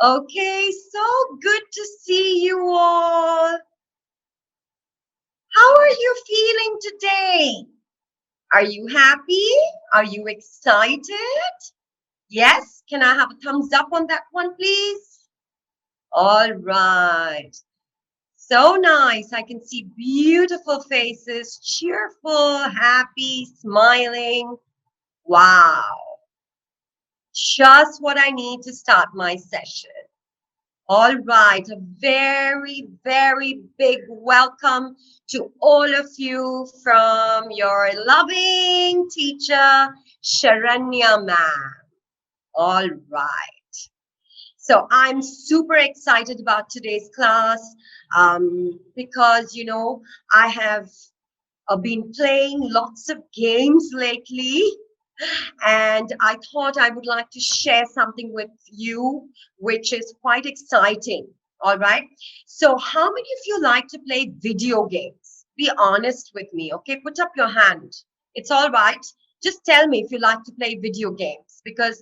Okay, so good to see you all. How are you feeling today? Are you happy? Are you excited? Yes? Can I have a thumbs up on that one, please? All right. So nice. I can see beautiful faces, cheerful, happy, smiling. Wow. Just what I need to start my session. All right, a very, very big welcome to all of you from your loving teacher, Sharanya ma'am. All right. So I'm super excited about today's class because, I have been playing lots of games lately. And I thought I would like to share something with you, which is quite exciting. All right. So, how many of you like to play video games? Be honest with me. Okay. Put up your hand. It's all right. Just tell me if you like to play video games because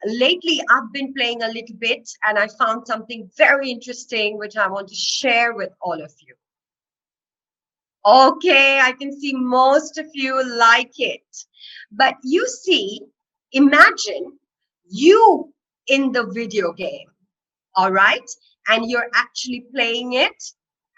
lately I've been playing a little bit and I found something very interesting which I want to share with all of you. Okay, I can see most of you like it. But you see, imagine you in the video game, all right? And you're actually playing it,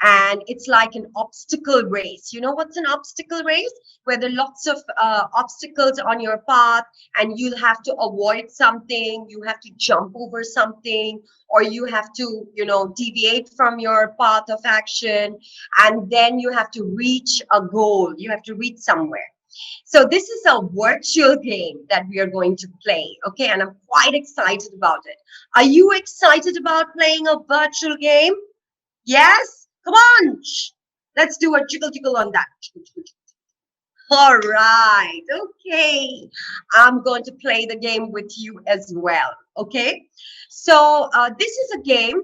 and it's like an obstacle race. You know what's an obstacle race? Where there are lots of obstacles on your path, and you'll have to avoid something, you have to jump over something, or you have to, deviate from your path of action, and then you have to reach a goal, you have to reach somewhere. So this is a virtual game that we are going to play, okay? And I'm quite excited about it. Are you excited about playing a virtual game? Yes? Come on. Let's do a jiggle jiggle on that. All right. Okay. I'm going to play the game with you as well. Okay. So this is a game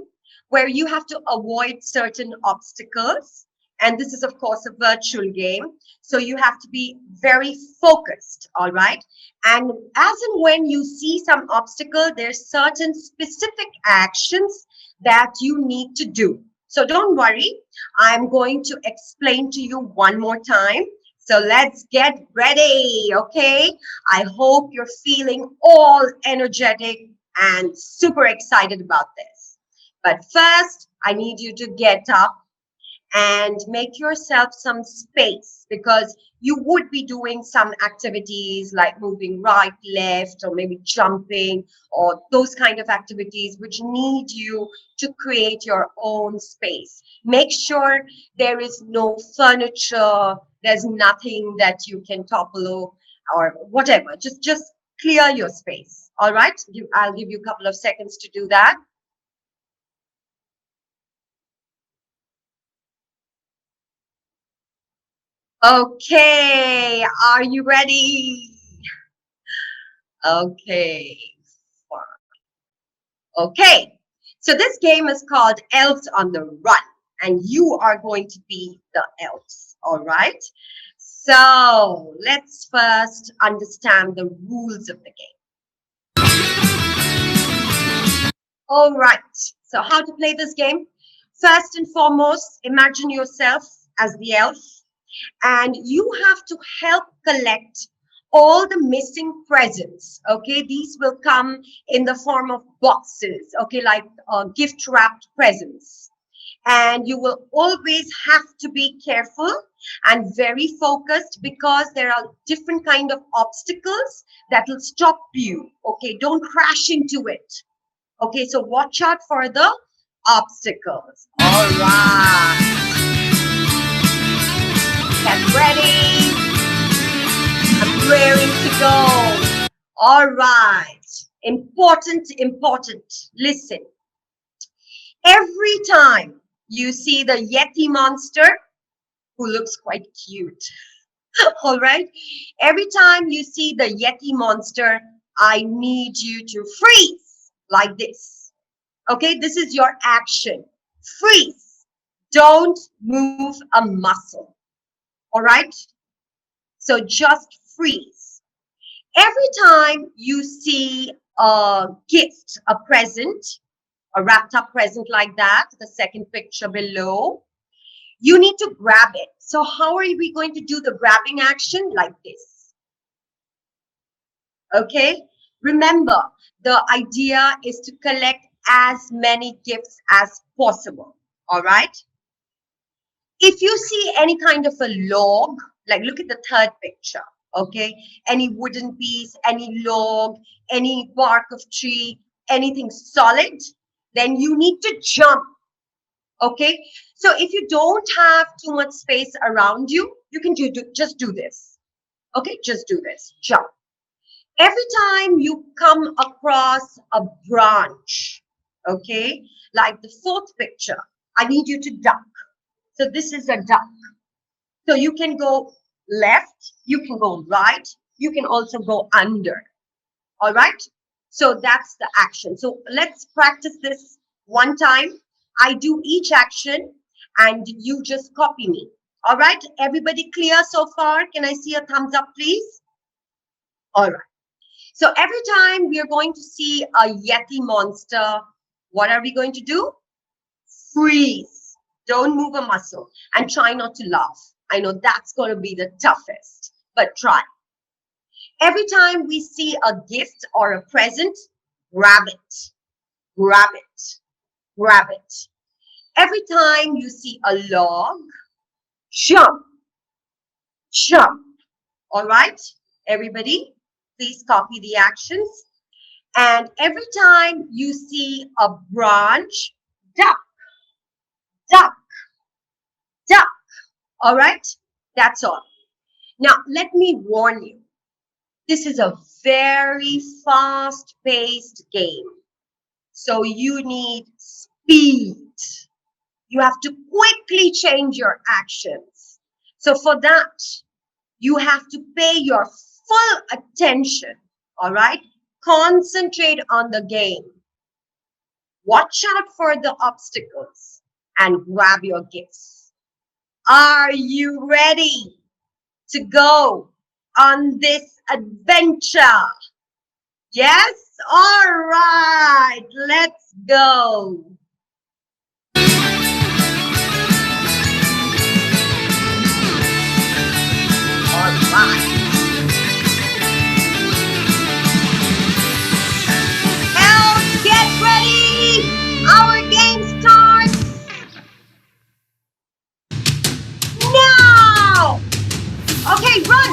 where you have to avoid certain obstacles. And this is, of course, a virtual game. So you have to be very focused. All right. And as and when you see some obstacle, there's certain specific actions that you need to do. So don't worry. I'm going to explain to you one more time. So let's get ready, okay? I hope you're feeling all energetic and super excited about this. But first, I need you to get up and make yourself some space because you would be doing some activities like moving right, left, or maybe jumping, or those kind of activities which need you to create your own space. Make sure there is no furniture, there's nothing that you can topple or whatever. Just clear your space. All right? I'll give you a couple of seconds to do that. Okay, are you ready? Okay, fine. Okay, so this game is called Elves on the Run, and you are going to be the elves, all right? So let's first understand the rules of the game. All right, so how to play this game? First and foremost, imagine yourself as the elf and you have to help collect all the missing presents. Okay, these will come in the form of boxes, okay, like gift wrapped presents. And you will always have to be careful and very focused because there are different kind of obstacles that will stop you. Okay, don't crash into it. Okay, so watch out for the obstacles. All right, get ready. I'm raring to go. All right. Important. Listen. Every time you see the Yeti monster, who looks quite cute, all right? Every time you see the Yeti monster, I need you to freeze like this. Okay, this is your action. Freeze. Don't move a muscle. All right? So just freeze. Every time you see a gift, a present, a wrapped up present like that, the second picture below, you need to grab it. So how are we going to do the grabbing action? Like this. Okay? Remember, the idea is to collect as many gifts as possible. All right? If you see any kind of a log, like look at the third picture, okay? Any wooden piece, any log, any bark of tree, anything solid, then you need to jump, okay? So if you don't have too much space around you, you can just do this, okay? Just do this, jump. Every time you come across a branch, okay, like the fourth picture, I need you to duck. So this is a duck. So you can go left, you can go right, you can also go under. All right? So that's the action. So let's practice this one time. I do each action and you just copy me. All right? Everybody clear so far? Can I see a thumbs up, please? All right. So every time we are going to see a Yeti monster, what are we going to do? Freeze. Don't move a muscle and try not to laugh. I know that's going to be the toughest, but try. Every time we see a gift or a present, grab it, grab it, grab it. Every time you see a log, jump, jump. All right, everybody, please copy the actions. And every time you see a branch, duck, duck, duck. All right, that's all. Now, let me warn you. This is a very fast-paced game. So you need speed. You have to quickly change your actions. So for that, you have to pay your full attention. All right? Concentrate on the game. Watch out for the obstacles and grab your gifts. Are you ready to go on this adventure? Yes? All right, let's go. All right. Elves, get ready. Our game starts now. Okay, run.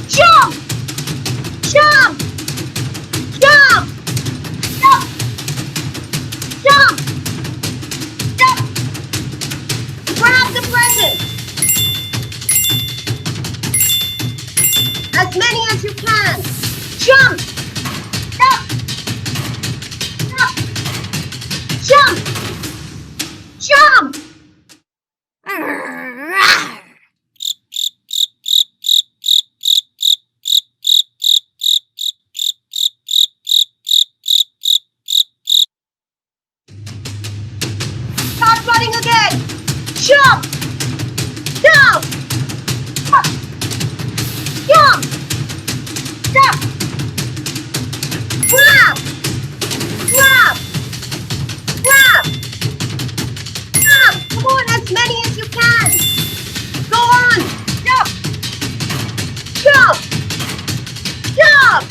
Jump. Jump. Jump. Jump. Jump. Jump. Grab the present. As many as you can. Jump. Jump. Jump. Jump. Jump. Start running again. Jump. Jump. Jump. Jump. Jump. Grab. Grab. Grab. Grab. Come on, as many as you can. Go on. Jump. Jump. Jump.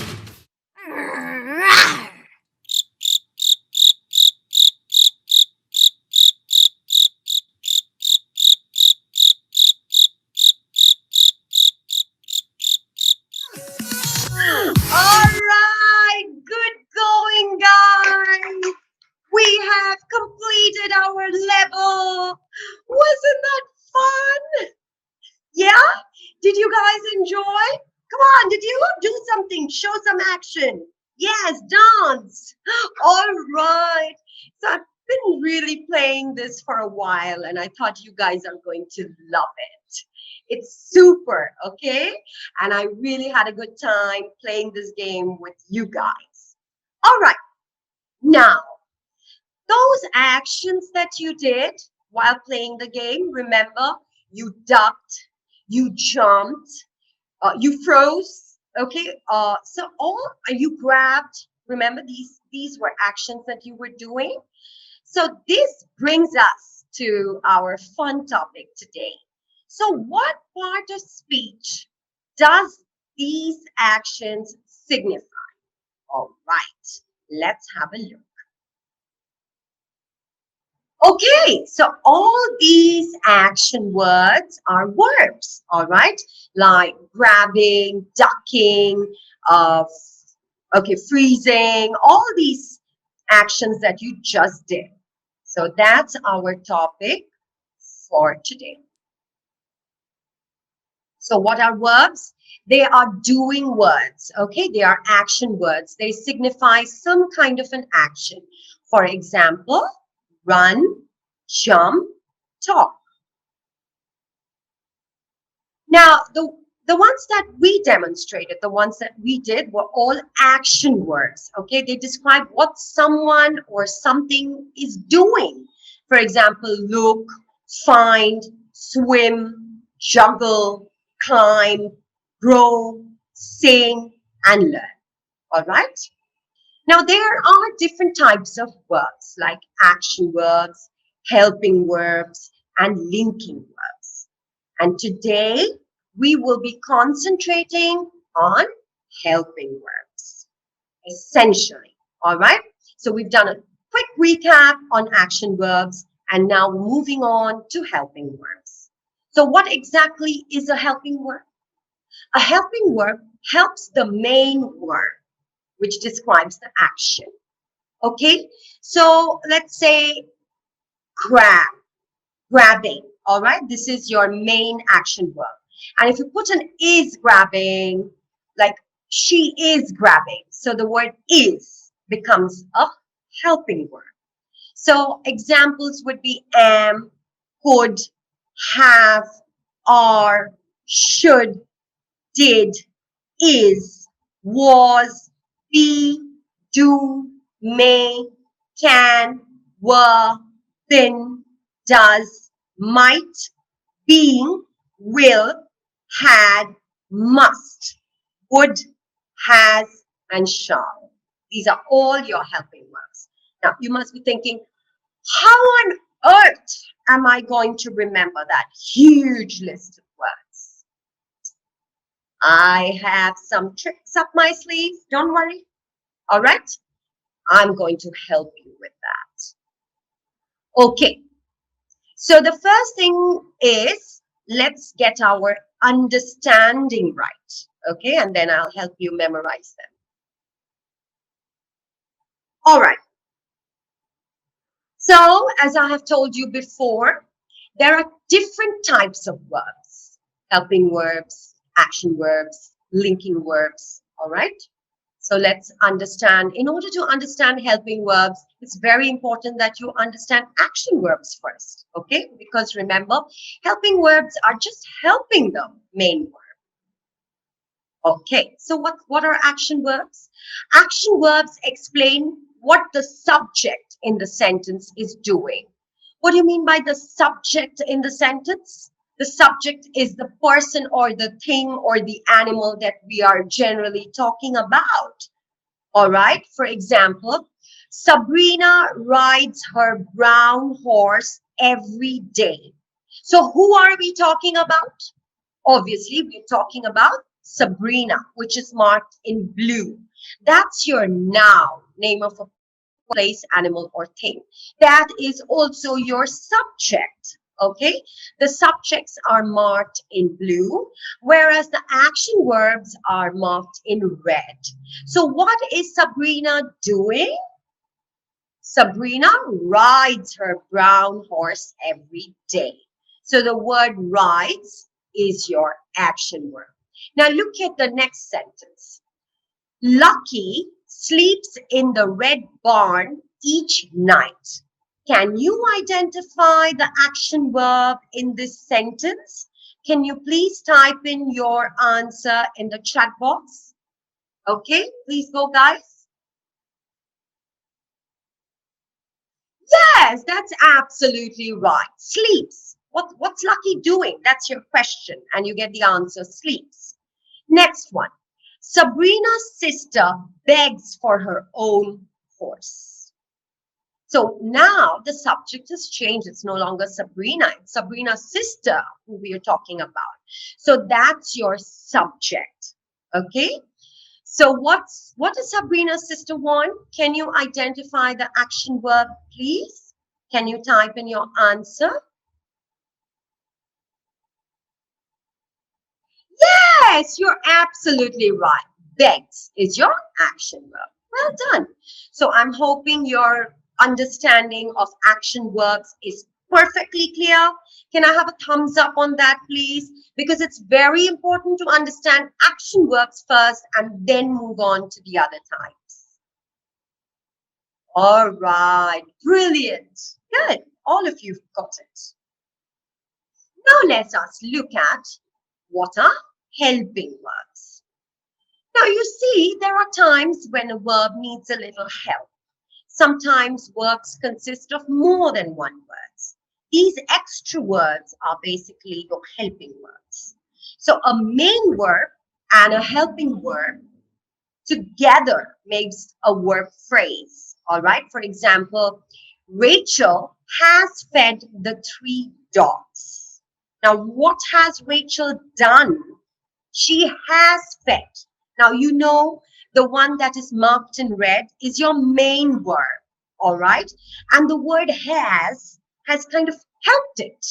All right. Good going, guys. We have completed our level. Wasn't that fun? Yeah? Did you guys enjoy? Come on, did you do something? Show some action. Yes, dance. All right. So I've been really playing this for a while and I thought you guys are going to love it. It's super, okay? And I really had a good time playing this game with you guys. All right. Now, those actions that you did while playing the game, remember, you ducked, you jumped, you froze, okay? So all you grabbed. Remember, these were actions that you were doing. So this brings us to our fun topic today. So what part of speech does these actions signify? All right, let's have a look. Okay, so all these action words are verbs, all right? Like grabbing, ducking, freezing, all these actions that you just did. So that's our topic for today. So what are verbs? They are doing words, okay? They are action words. They signify some kind of an action. For example, run, jump, talk. Now, the ones that we demonstrated, the ones that we did were all action words, okay? They describe what someone or something is doing. For example, look, find, swim, juggle, climb, grow, sing, and learn, all right? Now, there are different types of verbs like action verbs, helping verbs, and linking verbs. And today, we will be concentrating on helping verbs, essentially. All right? So we've done a quick recap on action verbs, and now moving on to helping verbs. So what exactly is a helping verb? A helping verb helps the main verb, which describes the action. Okay? So let's say grab. Grabbing, all right? This is your main action verb. And if you put an is grabbing, like she is grabbing, so the word is becomes a helping verb. So examples would be am, could, have, are, should, did, is, was, be, do, may, can, were, been, does, might, being, will, had, must, would, has, and shall. These are all your helping verbs. Now, you must be thinking, how on earth am I going to remember that huge list of words? I have some tricks up my sleeve. Don't worry. All right? I'm going to help you with that. Okay. So the first thing is, let's get our understanding right. Okay, and then I'll help you memorize them. All right. So as I have told you before, there are different types of verbs. Helping verbs, action verbs, linking verbs. All right. So let's understand. In order to understand helping verbs, it's very important that you understand action verbs first, okay? Because remember, helping verbs are just helping the main verb. Okay, so what are action verbs? Action verbs explain what the subject in the sentence is doing. What do you mean by the subject in the sentence? The subject is the person or the thing or the animal that we are generally talking about. All right. For example, Sabrina rides her brown horse every day. So who are we talking about? Obviously, we're talking about Sabrina, which is marked in blue. That's your noun, name of a place, animal, or thing. That is also your subject. Okay, the subjects are marked in blue, whereas the action verbs are marked in red. So, what is Sabrina doing? Sabrina rides her brown horse every day. So, the word rides is your action verb. Now, look at the next sentence. Lucky sleeps in the red barn each night. Can you identify the action verb in this sentence? Can you please type in your answer in the chat box? Okay, please go, guys. Yes, that's absolutely right. Sleeps. What's Lucky doing? That's your question. And you get the answer, sleeps. Next one. Sabrina's sister begs for her own horse. So now the subject has changed. It's no longer Sabrina. It's Sabrina's sister who we are talking about. So that's your subject. Okay. So what does Sabrina's sister want? Can you identify the action verb, please? Can you type in your answer? Yes, you're absolutely right. Begs is your action verb. Well done. So I'm hoping your understanding of action verbs is perfectly clear. Can I have a thumbs up on that, please? Because it's very important to understand action verbs first and then move on to the other types. All right, brilliant. Good. All of you've got it. Now let us look at what are helping verbs. Now, you see, there are times when a verb needs a little help. Sometimes verbs consist of more than one word. These extra words are basically your helping words. So a main verb and a helping verb together makes a verb phrase. All right. For example, Rachel has fed the 3 dogs. Now, what has Rachel done? She has fed. Now, you know the one that is marked in red is your main verb, all right? And the word has kind of helped it.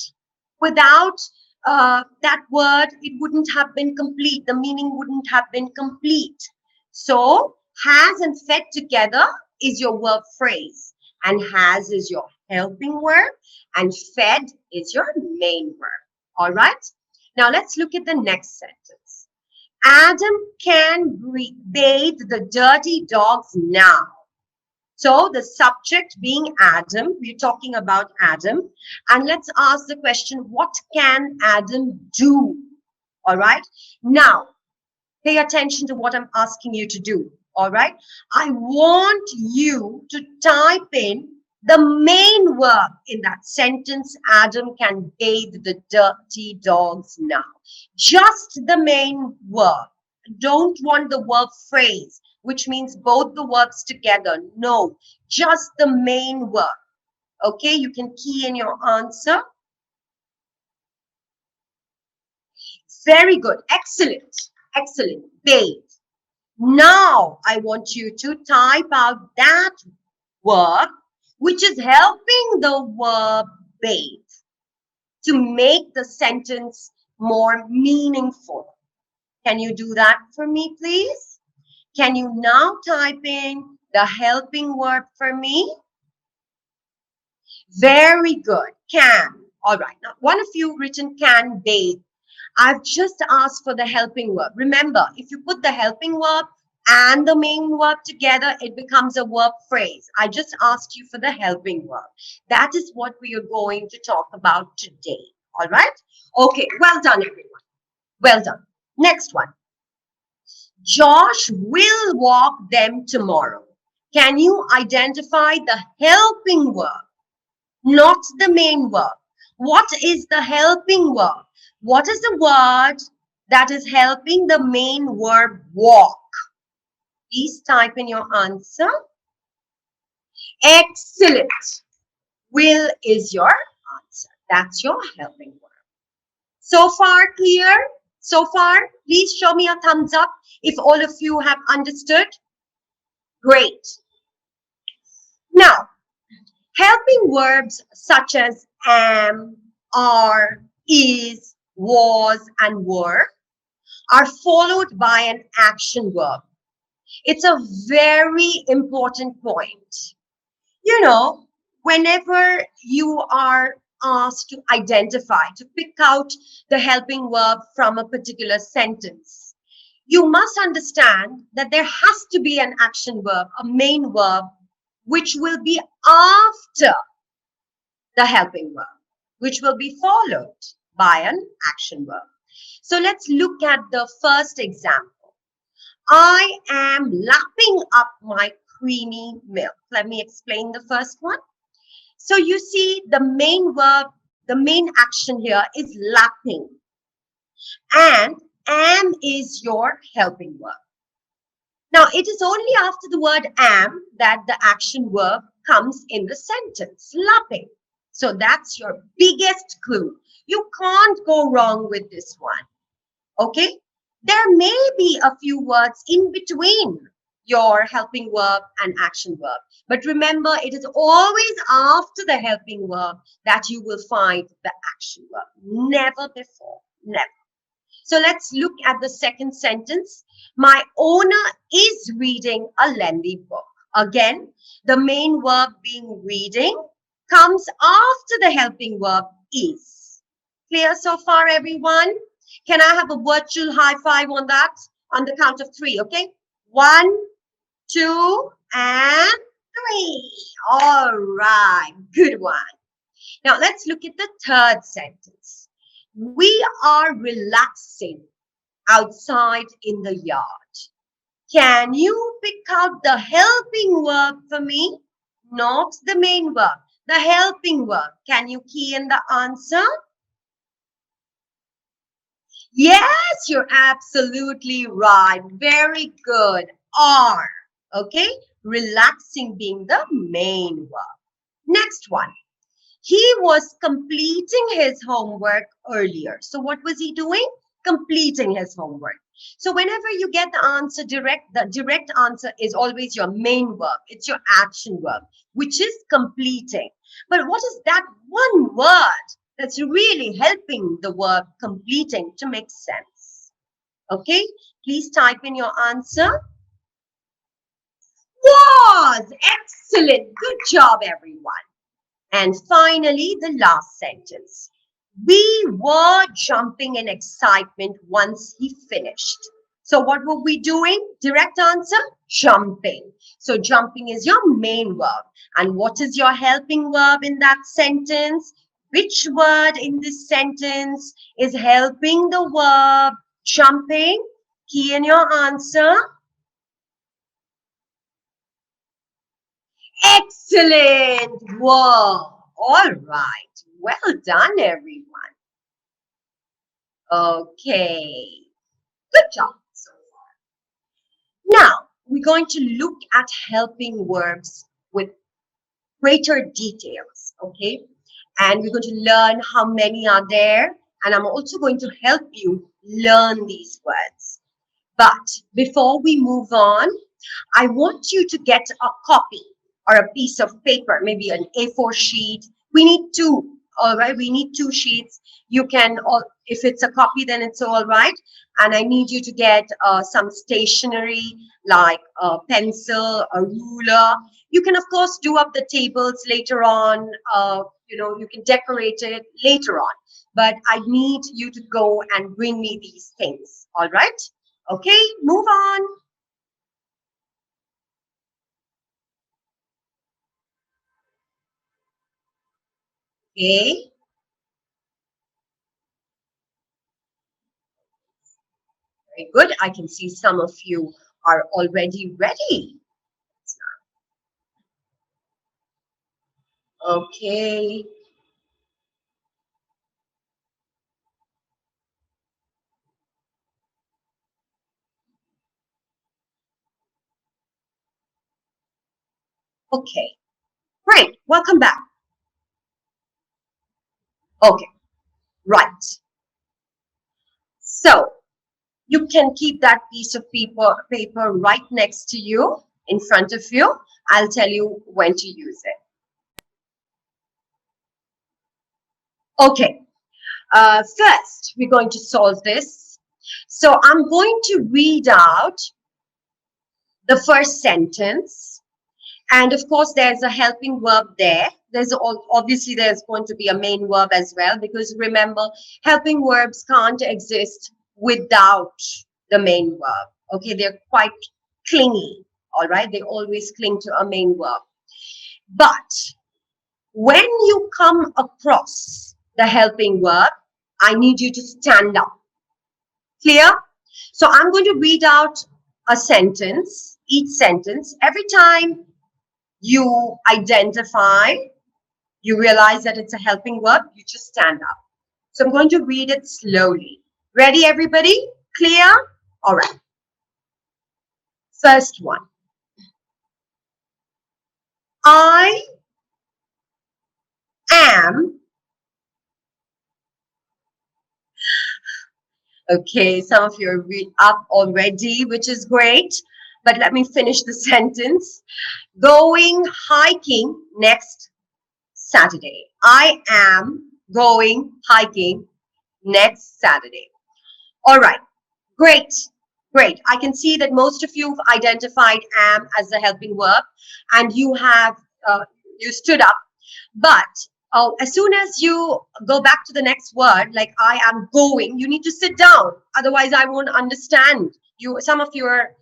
Without that word, it wouldn't have been complete. The meaning wouldn't have been complete. So, has and fed together is your verb phrase. And has is your helping verb. And fed is your main verb, all right? Now, let's look at the next sentence. Adam can bathe the dirty dogs now. So the subject being Adam, we're talking about Adam. And let's ask the question, what can Adam do? All right. Now, pay attention to what I'm asking you to do. All right. I want you to type in the main verb in that sentence. Adam can bathe the dirty dogs now. Just the main verb. Don't want the verb phrase, which means both the verbs together. No, just the main verb. Okay, you can key in your answer. Very good. Excellent. Excellent. Bathe. Now, I want you to type out that verb which is helping the verb bathe to make the sentence more meaningful. Can you do that for me, please? Can you now type in the helping verb for me? Very good. Can. All right. Now, one of you written can bathe. I've just asked for the helping verb. Remember, if you put the helping verb and the main verb together, it becomes a verb phrase. I just asked you for the helping verb. That is what we are going to talk about today. All right? Okay, well done, everyone. Well done. Next one. Josh will walk them tomorrow. Can you identify the helping verb, not the main verb? What is the helping verb? What is the word that is helping the main verb walk? Please type in your answer. Excellent. Will is your answer. That's your helping verb. So far clear? So far, please show me a thumbs up if all of you have understood. Great. Now, helping verbs such as am, are, is, was, and were are followed by an action verb. It's a very important point. You know, whenever you are asked to identify, to pick out the helping verb from a particular sentence, you must understand that there has to be an action verb, a main verb, which will be after the helping verb, which will be followed by an action verb. So let's look at the first example. I am lapping up my creamy milk. Let me explain the first one. So you see the main verb, the main action here is lapping. And am is your helping verb. Now, it is only after the word am that the action verb comes in the sentence, lapping. So that's your biggest clue. You can't go wrong with this one. Okay? There may be a few words in between your helping verb and action verb. But remember, it is always after the helping verb that you will find the action verb. Never before. Never. So let's look at the second sentence. My owner is reading a lengthy book. Again, the main verb being reading comes after the helping verb is. Clear so far, everyone? Can I have a virtual high five on that? On the count of three, okay? 1, 2, and 3. All right, good one. Now let's look at the third sentence. We are relaxing outside in the yard. Can you pick out the helping verb for me? Not the main verb, the helping verb. Can you key in the answer? Yes, you're absolutely right. Very good. Are. Okay? Relaxing being the main verb. Next one. He was completing his homework earlier. So what was he doing? Completing his homework. So whenever you get the answer direct, the direct answer is always your main verb. It's your action verb, which is completing. But what is that one word that's really helping the verb completing to make sense? Okay, please type in your answer. Was. Excellent. Good job, everyone. And finally, the last sentence. We were jumping in excitement once he finished. So what were we doing? Direct answer, jumping. So jumping is your main verb. And what is your helping verb in that sentence? Which word in this sentence is helping the verb jumping? Key in your answer. Excellent. Whoa. All right. Well done, everyone. Okay. Good job so far. Now, we're going to look at helping verbs with greater details, okay? And we're going to learn how many are there. And I'm also going to help you learn these words. But before we move on, I want you to get a copy or a piece of paper, maybe an A4 sheet. We need two, all right? We need 2 sheets. You can, if it's a copy, then it's all right. And I need you to get some stationery like a pencil, a ruler. You can, of course, do up the tables later on. You can decorate it later on. But I need you to go and bring me these things, all right? Okay, move on. Okay. Very good. I can see some of you are already ready. Okay. Okay. Great. Welcome back. Okay. Right. So you can keep that piece of paper right next to you, in front of you. I'll tell you when to use it. Okay. First, we're going to solve this. So I'm going to read out the first sentence. And of course, there's a helping verb there. Obviously there's going to be a main verb as well, because remember, helping verbs can't exist without the main verb. Okay, they're quite clingy. All right, they always cling to a main verb. But when you come across the helping verb, I need you to stand up. Clear? So I'm going to read out a sentence, each sentence. Every time you identify, you realize that it's a helping verb, you just stand up. So I'm going to read it slowly. Ready, everybody? Clear? All right. First one. I am. Okay, some of you are up already, which is great. But let me finish the sentence. Going hiking next Saturday. I am going hiking next Saturday. All right, great, great. I can see that most of you have identified am as the helping verb, and you have you stood up. But as soon as you go back to the next word, like I am going, you need to sit down. Otherwise, I won't understand you. Some of you are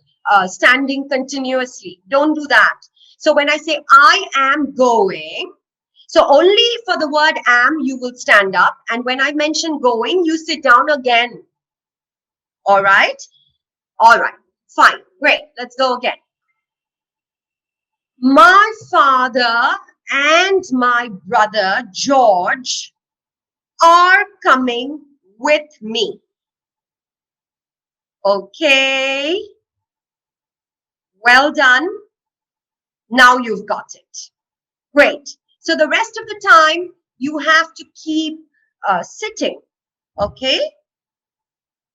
standing continuously. Don't do that. So when I say I am going, so only for the word am, you will stand up. And when I mention going, you sit down again. All right? All right. Fine. Great. Let's go again. My father and my brother George are coming with me. Okay. Well done. Now you've got it. Great. So the rest of the time, you have to keep sitting. Okay.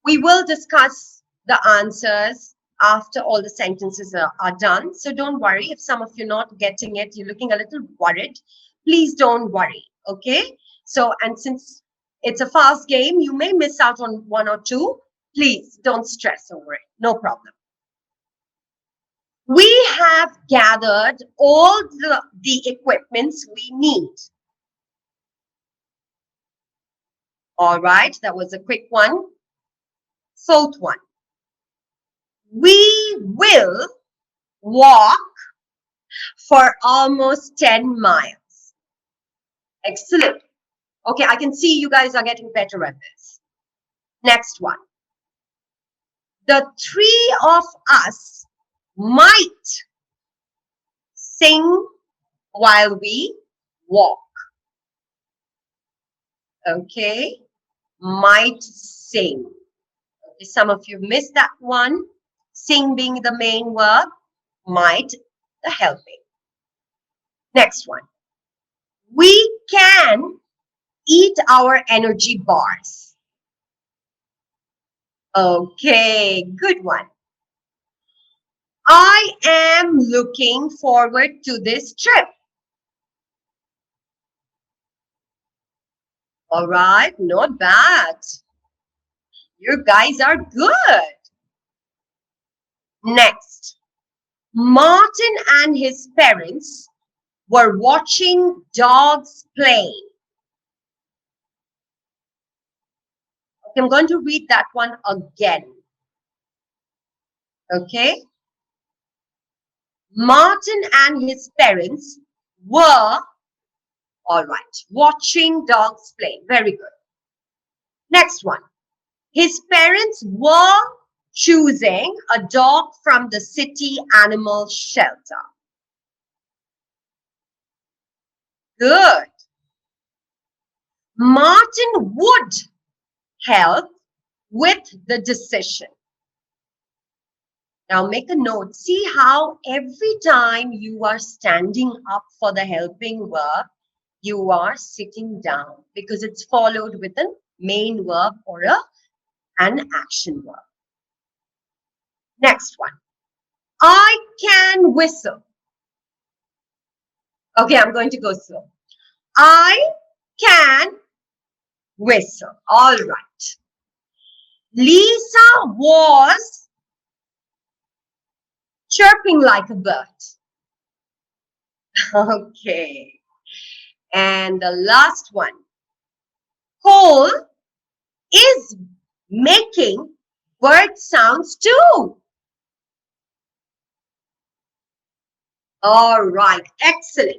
We will discuss the answers after all the sentences are done. So don't worry if some of you are not getting it, you're looking a little worried. Please don't worry. Okay. So, and since it's a fast game, you may miss out on one or two. Please don't stress over it. No problem. We have gathered all the equipments we need. All right. That was a quick one. Fourth one. We will walk for almost 10 miles. Excellent. Okay, I can see you guys are getting better at this. Next one. The three of us might sing while we walk. Okay, might sing. Okay, some of you missed that one. Sing being the main verb, might the helping. Next one. We can eat our energy bars. Okay, good one. I am looking forward to this trip. All right, not bad. You guys are good. Next, Martin and his parents were watching dogs play. Okay, I'm going to read that one again. Okay. Martin and his parents were, all right, watching dogs play. Very good. Next one. His parents were choosing a dog from the city animal shelter. Good. Martin would help with the decision. Now make a note. See how every time you are standing up for the helping verb, you are sitting down because it's followed with a main verb or an action verb. Next one. I can whistle. Okay, I'm going to go slow. I can whistle. All right. Lisa was chirping like a bird. Okay. And the last one. Cole is making bird sounds too. All right. Excellent.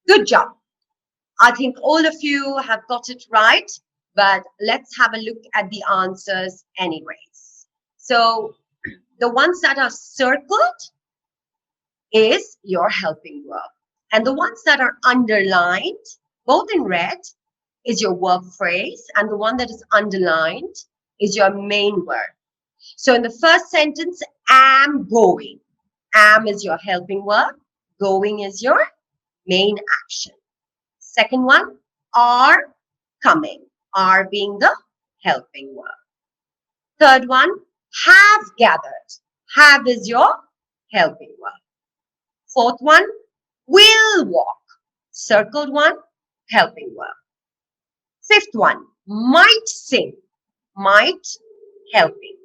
Good job. I think all of you have got it right, but let's have a look at the answers anyways. So the ones that are circled is your helping verb. And the ones that are underlined, both in red, is your verb phrase. And the one that is underlined is your main verb. So in the first sentence, am going. Am is your helping verb. Going is your main action. Second one, are coming. Are being the helping verb. Third one, have gathered. Have is your helping verb. Fourth one, will walk. Circled one, helping verb. Fifth one, might sing. Might, helping.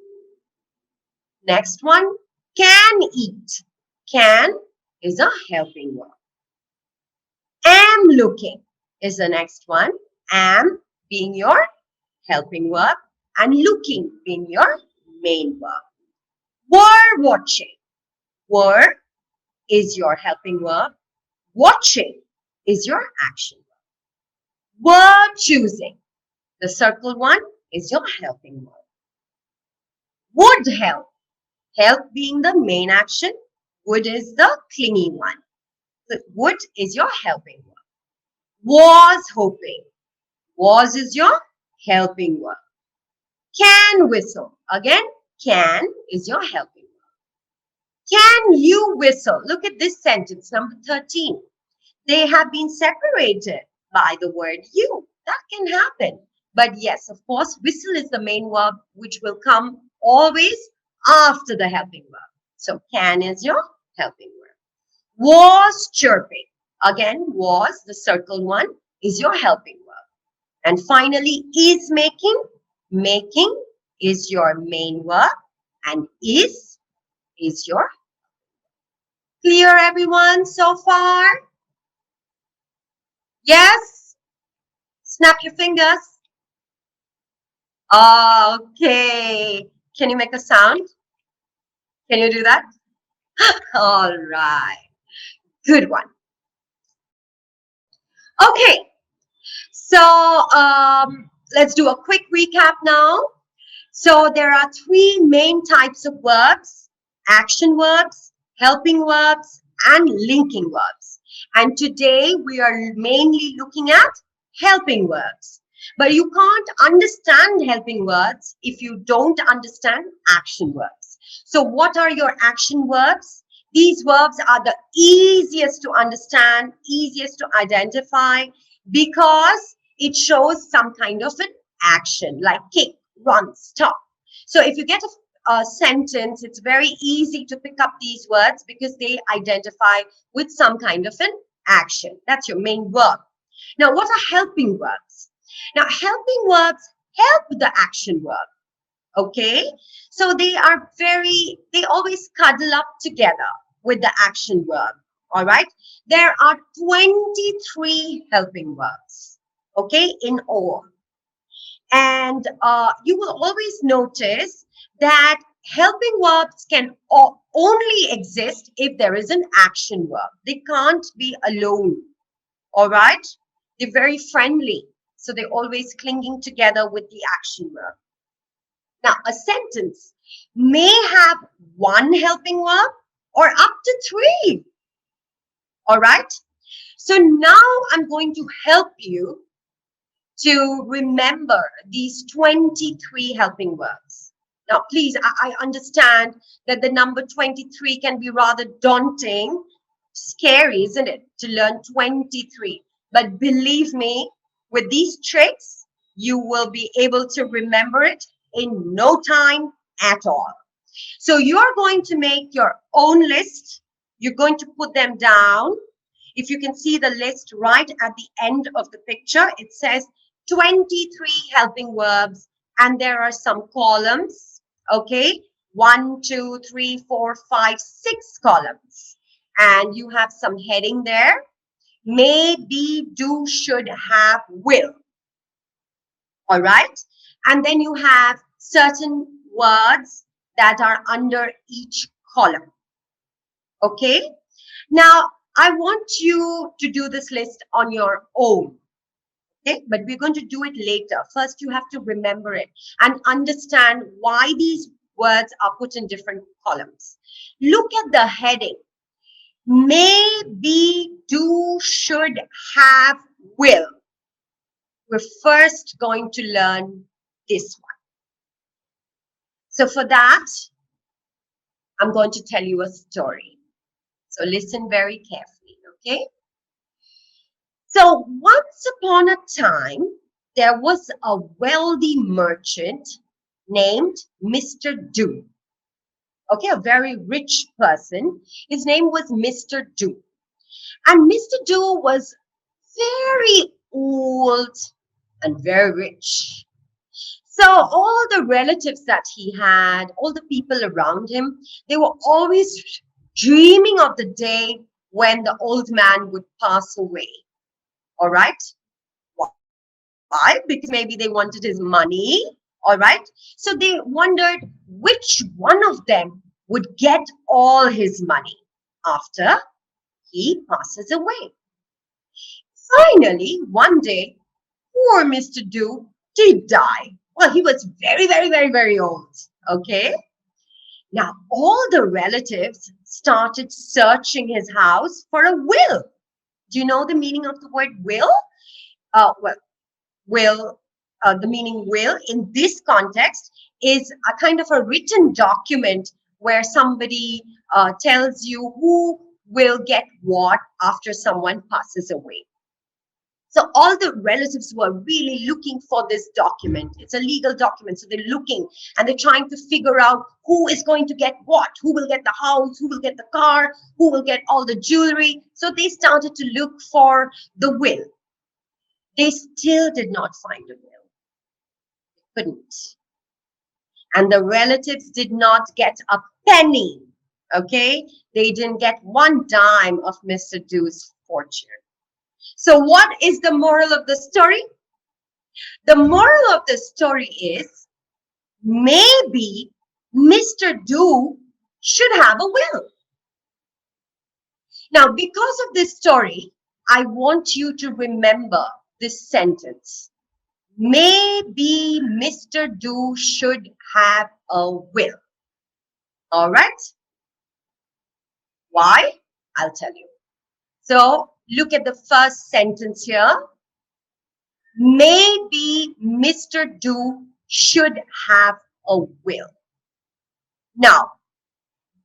Next one, can eat. Can is a helping verb. Am looking is the next one. Am being your helping verb and looking being your main verb. Were watching. Were is your helping verb. Watching is your action verb. Were choosing. The circled one is your helping verb. Would help. Help being the main action. Would is the clingy one. So would is your helping verb. Was hoping. Was is your helping verb. Can whistle. Again, can is your helping verb. Can you whistle? Look at this sentence, number 13. They have been separated by the word you. That can happen. But yes, of course, whistle is the main verb, which will come always after the helping verb. So can is your helping verb. Was chirping. Again, was, the circled one, is your helping verb. And finally, is making. Making is your main verb and is your. Clear, everyone, so far? Yes? Snap your fingers. Okay. Can you make a sound? Can you do that? All right. Good one. Okay. So let's do a quick recap now. So there are three main types of verbs: action verbs, helping verbs, and linking verbs. And today we are mainly looking at helping verbs. But you can't understand helping verbs if you don't understand action verbs. So what are your action verbs? These verbs are the easiest to understand, easiest to identify, because it shows some kind of an action, like kick, run, stop. So if you get a sentence, it's very easy to pick up these words because they identify with some kind of an action. That's your main verb. Now, what are helping verbs? Now, helping verbs help the action verb. Okay, so they always cuddle up together with the action verb. All right, there are 23 helping verbs, okay, in all. And you will always notice that helping verbs can only exist if there is an action verb. They can't be alone. All right, they're very friendly, so they're always clinging together with the action verb. Now, a sentence may have one helping verb or up to 3. All right. So now I'm going to help you to remember these 23 helping verbs. Now, please, I understand that the number 23 can be rather daunting, scary, isn't it, to learn 23. But believe me, with these tricks, you will be able to remember it in no time at all. So you're going to make your own list. You're going to put them down. If you can see the list right at the end of the picture, it says 23 helping verbs, and there are some columns. Okay, 1, 2, 3, 4, 5, 6 columns, and you have some heading there: may, be, do, should, have, will. All right, and then you have certain words that are under each column. Okay, now I want you to do this list on your own. Okay, but we're going to do it later. First, you have to remember it and understand why these words are put in different columns. Look at the heading: may, be, do, should, have, will. We're first going to learn this one. So for that, I'm going to tell you a story. So listen very carefully, okay? So once upon a time, there was a wealthy merchant named Mr. Do. Okay, a very rich person. His name was Mr. Do. And Mr. Do was very old and very rich. So all the relatives that he had, all the people around him, they were always dreaming of the day when the old man would pass away. All right? Why? Because maybe they wanted his money. All right? So they wondered which one of them would get all his money after he passes away. Finally, one day, poor Mr. Do did die. Well, he was very, very, very, very old. Okay. Now, all the relatives started searching his house for a will. Do you know the meaning of the word will? Well, the meaning will in this context is a kind of a written document where somebody tells you who will get what after someone passes away. So all the relatives were really looking for this document. It's a legal document. So they're looking and they're trying to figure out who is going to get what, who will get the house, who will get the car, who will get all the jewelry. So they started to look for the will. They still did not find a will. They couldn't. And the relatives did not get a penny. Okay? They didn't get one dime of Mr. Do's fortune. So what is the moral of the story? The moral of the story is maybe Mr. Do should have a will. Now, because of this story, I want you to remember this sentence. Maybe Mr. Do should have a will. All right? Why? I'll tell you. So look at the first sentence here. Maybe Mr. Do should have a will. Now,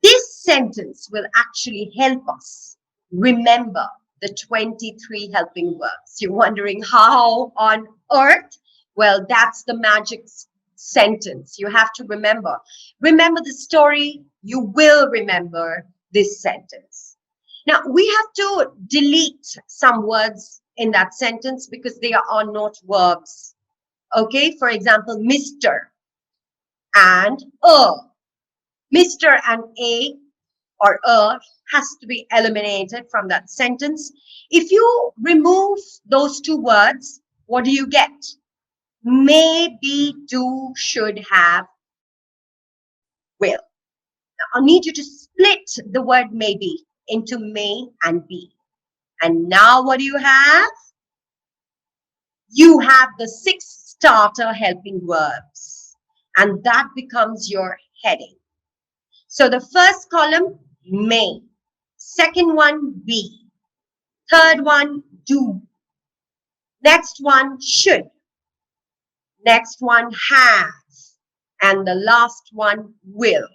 this sentence will actually help us remember the 23 helping verbs. You're wondering how on earth? Well, that's the magic sentence. You have to remember. Remember the story, you will remember this sentence. Now, we have to delete some words in that sentence because they are not verbs. Okay, for example, Mr. and Mr. and a or a has to be eliminated from that sentence. If you remove those two words, what do you get? Maybe, do, should have, will. Now, I'll need you to split the word maybe into may and be. And now what do you have? You have the 6 starter helping verbs. And that becomes your heading. So the first column, may. Second one, be. Third one, do. Next one, should. Next one, have. And the last one, will.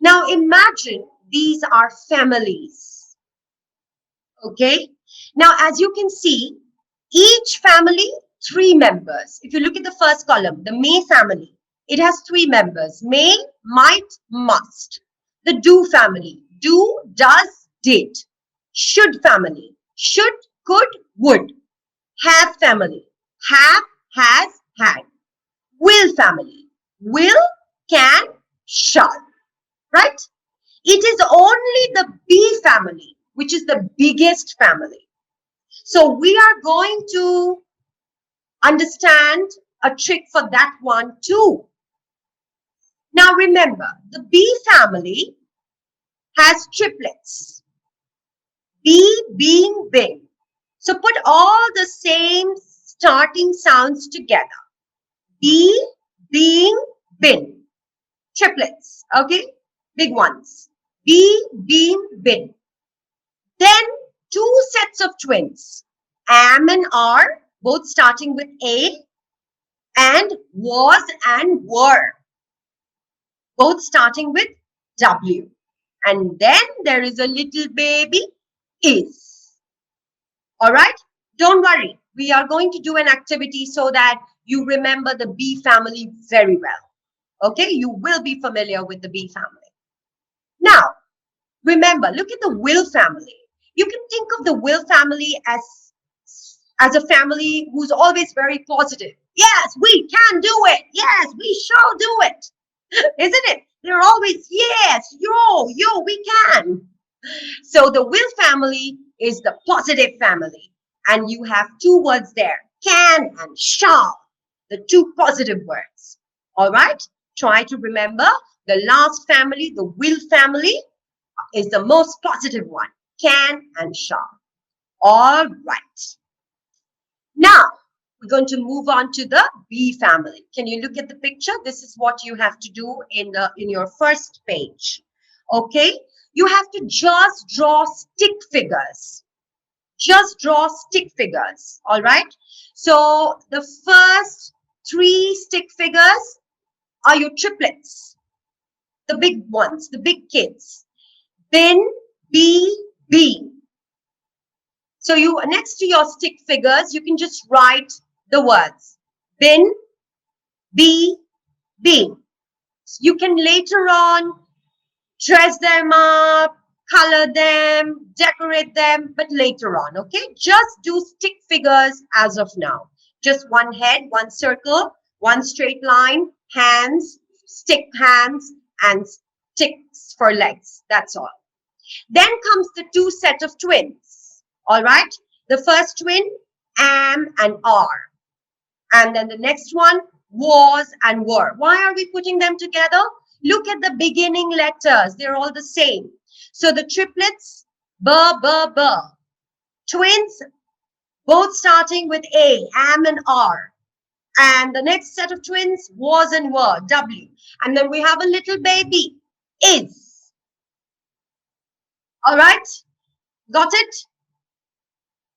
Now imagine these are families. Okay? Now as you can see, each family, 3 members. If you look at the first column, the may family, it has 3 members. May, might, must. The do family, do, does, did. Should family, should, could, would. Have family, have, has, had. Will family, will, can, shall. Right? It is only the be family, which is the biggest family. So we are going to understand a trick for that one too. Now remember, the be family has triplets. Be, being, been. So put all the same starting sounds together. Be, being, been. Triplets, okay? Big ones. Be, being, been. Then 2 sets of twins. Am and are, both starting with A, and was and were, both starting with W. And then there is a little baby, is. All right? Don't worry. We are going to do an activity so that you remember the be family very well. Okay, you will be familiar with the be family. Now, remember, look at the will family. You can think of the will family as a family who's always very positive. Yes, we can do it. Yes, we shall do it. Isn't it? They're always, yes, we can. So the will family is the positive family. And you have two words there, can and shall, the two positive words. All right? Try to remember the last family, the will family, is the most positive one, can and shall. All right. Now, we're going to move on to the be family. Can you look at the picture? This is what you have to do in your first page. Okay? You have to just draw stick figures. Just draw stick figures. All right? So the first three stick figures are your triplets, the big ones, the big kids. Bin, be. So you, next to your stick figures, you can just write the words bin, be. You can later on dress them up, color them, decorate them, but later on, okay? Just do stick figures as of now. Just one head, one circle, one straight line, hands, stick hands, and sticks for legs. That's all. Then comes the two set of twins. All right. The first twin, am and are. And then the next one, was and were. Why are we putting them together? Look at the beginning letters. They're all the same. So the triplets, b. Twins, both starting with A, am and are. And the next set of twins, was and were, W. And then we have a little baby, is. All right. Got it?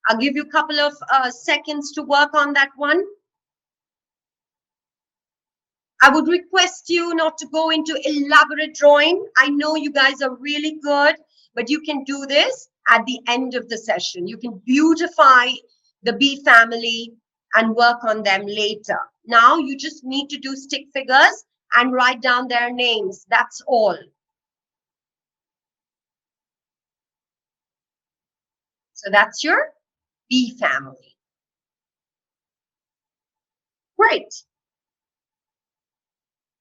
I'll give you a couple of seconds to work on that one. I would request you not to go into elaborate drawing. I know you guys are really good, but you can do this at the end of the session. You can beautify the bee family and work on them later. Now you just need to do stick figures and write down their names. That's all. So that's your bee family. Great.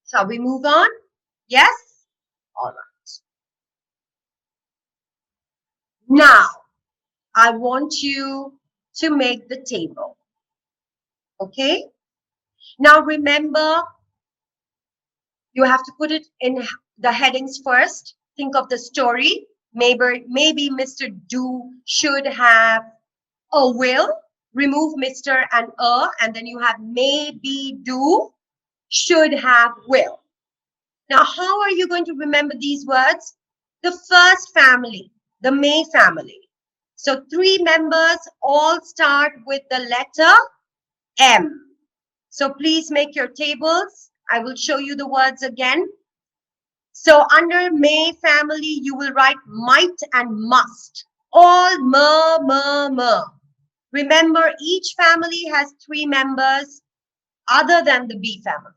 Shall we move on? Yes? All right. Now, I want you to make the table. Okay? Now, remember, you have to put it in the headings first. Think of the story. Maybe Mr. Do should have a will. Remove Mr. and a, and then you have maybe do should have will. Now, how are you going to remember these words? The first family, the May family. So 3 members all start with the letter M. So please make your tables. I will show you the words again. So under May family, you will write might and must. All m. Remember, each family has 3 members other than the B family.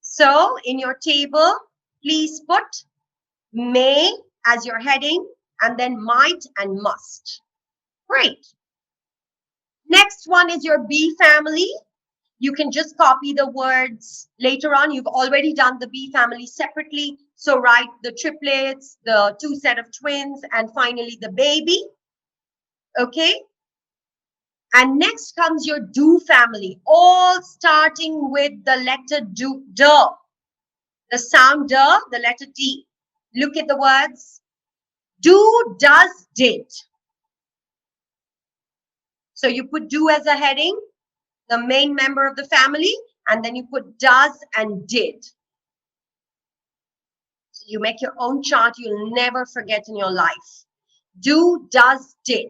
So in your table, please put may as your heading and then might and must. Great. Next one is your B family. You can just copy the words later on. You've already done the B family separately. So write the triplets, the 2 set of twins, and finally the baby. Okay. And next comes your do family, all starting with the letter do, duh. The sound duh, the letter D. Look at the words. Do, does, did. So you put do as a heading, the main member of the family, and then you put does and did. So you make your own chart you'll never forget in your life. Do, does, did.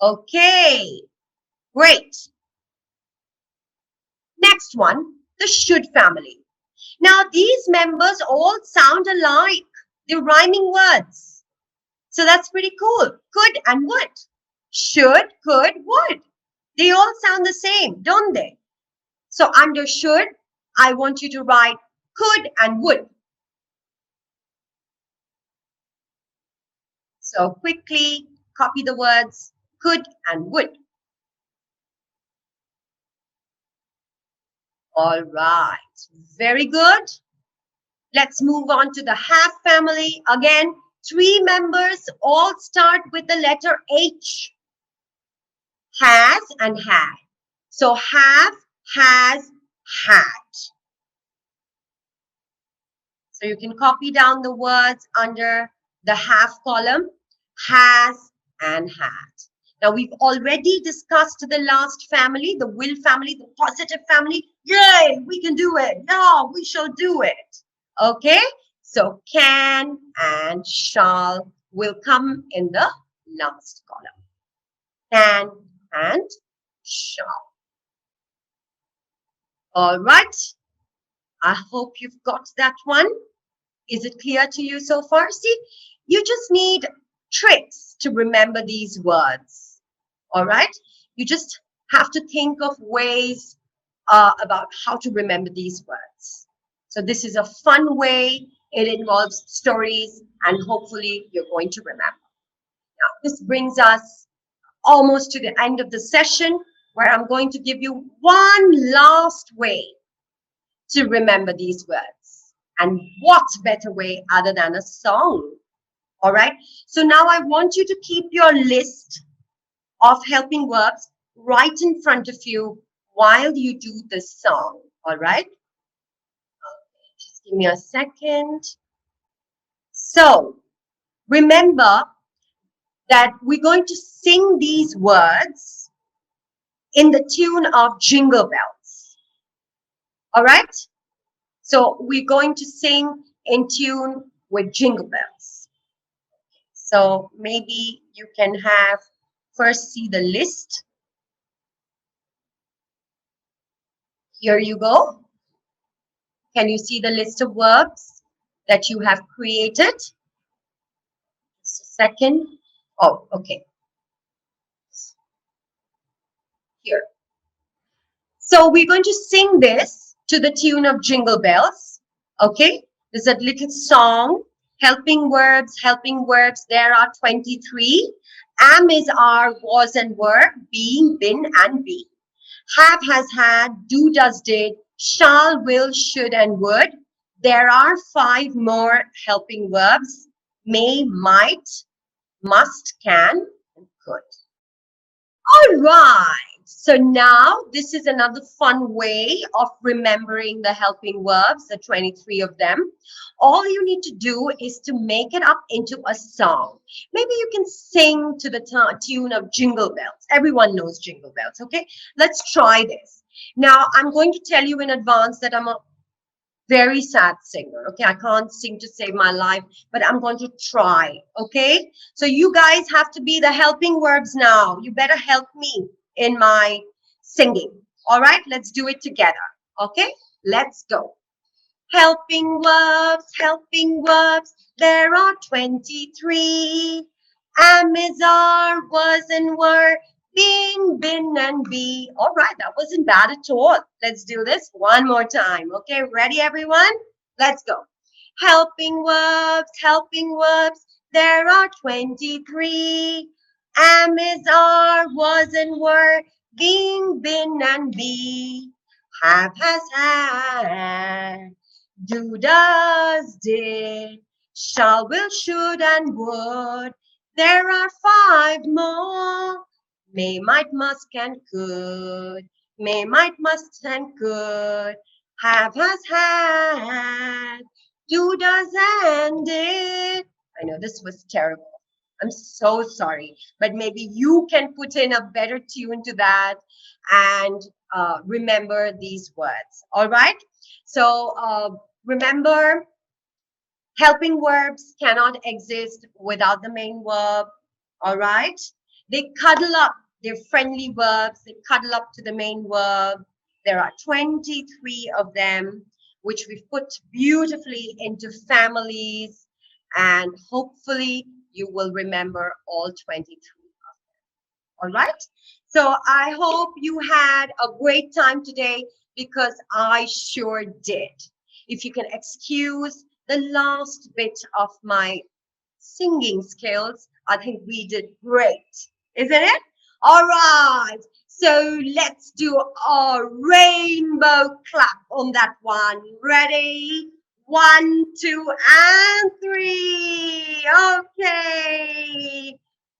Okay, great. Next one, the should family. Now these members all sound alike. They're rhyming words. So that's pretty cool. Could and would. should, could, would. They all sound the same, don't they? So under should, I want you to write could and would. So quickly copy the words could and would. All right, very good. Let's move on to the have family. Again, 3 members all start with the letter H. Has and had. So have, has, had. So you can copy down the words under the have column, has and had. Now we've already discussed the last family, the will family, the positive family. Yay, we can do it. No, we shall do it. Okay, so can and shall will come in the last column. Can and shall. All right, I hope you've got that one. Is it clear to you so far? See, you just need tricks to remember these words. All right, you just have to think of ways about how to remember these words. So this is a fun way. It involves stories, and hopefully you're going to remember. Now, this brings us almost to the end of the session, where I'm going to give you one last way to remember these words. And what better way other than a song? All right. So now I want you to keep your list of helping verbs right in front of you while you do the song. All right. Okay, just give me a second. So remember that we're going to sing these words in the tune of Jingle Bells. All right. So we're going to sing in tune with Jingle Bells. So maybe you can have first see the list. Here you go. Can you see the list of verbs that you have created? Just a second. Oh, okay. Here. So we're going to sing this to the tune of Jingle Bells. Okay. There's a little song. Helping verbs, helping verbs. There are 23. Am is, are, was and were, being, been and be. Have, has, had, do, does, did, shall, will, should, and would. There are 5 more helping verbs. May, might, must, can, and could. All right. So now this is another fun way of remembering the helping verbs, the 23 of them. All you need to do is to make it up into a song. Maybe you can sing to the tune of Jingle Bells. Everyone knows Jingle Bells, okay? Let's try this. Now, I'm going to tell you in advance that I'm a very sad singer, okay? I can't sing to save my life, but I'm going to try, okay? So you guys have to be the helping verbs now. You better help me in my singing. All right, let's do it together, okay? Let's go. Helping verbs, there are 23. Am, is, are, was, and were, being, been, and be. All right, that wasn't bad at all. Let's do this one more time. Okay, ready, everyone? Let's go. Helping verbs, there are 23. Am, is, are, was, and were, being, been, and be. Have, has, had, do, does, did, shall, will, should, and would. There are 5 more. May, might, must, and could. May, might, must, and could. Have, has, had. Do, does, and did. I know this was terrible. I'm so sorry. But maybe you can put in a better tune to that and remember these words. All right? So remember, helping verbs cannot exist without the main verb. All right? They cuddle up. They're friendly verbs. They cuddle up to the main verb. There are 23 of them, which we've put beautifully into families. And hopefully you will remember all 23. All right. So I hope you had a great time today because I sure did. If you can excuse the last bit of my singing skills, I think we did great, isn't it? All right. So let's do a rainbow clap on that one. Ready? One, two, and three. Okay.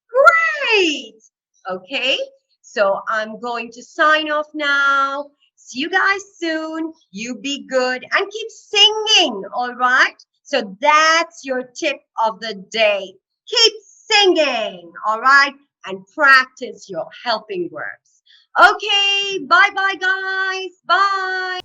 Great. Okay. So I'm going to sign off now. See you guys soon. You be good and keep singing. All right. So that's your tip of the day. Keep singing. All right. And practice your helping verbs. Okay. Bye bye, guys. Bye.